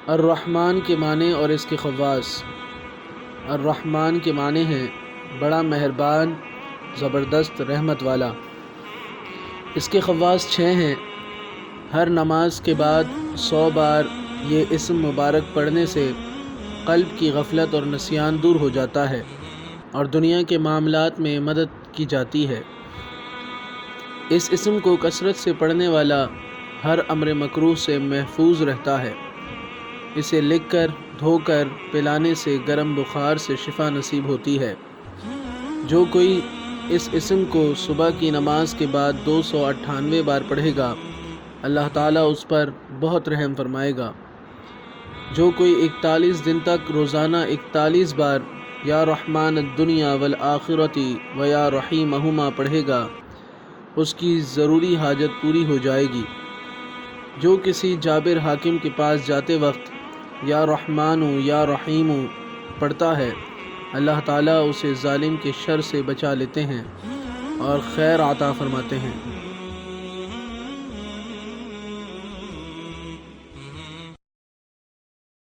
الرحمن کے معنی اور اس کے خواص۔ الرحمن کے معنی ہیں بڑا مہربان، زبردست، رحمت والا۔ اس کے خواص 6 ہیں۔ ہر نماز کے بعد 100 بار یہ اسم مبارک پڑھنے سے قلب کی غفلت اور نسیان دور ہو جاتا ہے اور دنیا کے معاملات میں مدد کی جاتی ہے۔ اس اسم کو کثرت سے پڑھنے والا ہر امر مکروہ سے محفوظ رہتا ہے۔ اسے لکھ کر دھو کر پلانے سے گرم بخار سے شفا نصیب ہوتی ہے۔ جو کوئی اس اسم کو صبح کی نماز کے بعد 298 بار پڑھے گا، اللہ تعالیٰ اس پر بہت رحم فرمائے گا۔ جو کوئی 41 دن تک روزانہ 41 بار یا رحمان الدنیا والآخرتی و یا رحیمہما پڑھے گا، اس کی ضروری حاجت پوری ہو جائے گی۔ جو کسی جابر حاکم کے پاس جاتے وقت یا رحمان یا رحیم پڑھتا ہے، اللہ تعالیٰ اسے ظالم کے شر سے بچا لیتے ہیں اور خیر عطا فرماتے ہیں۔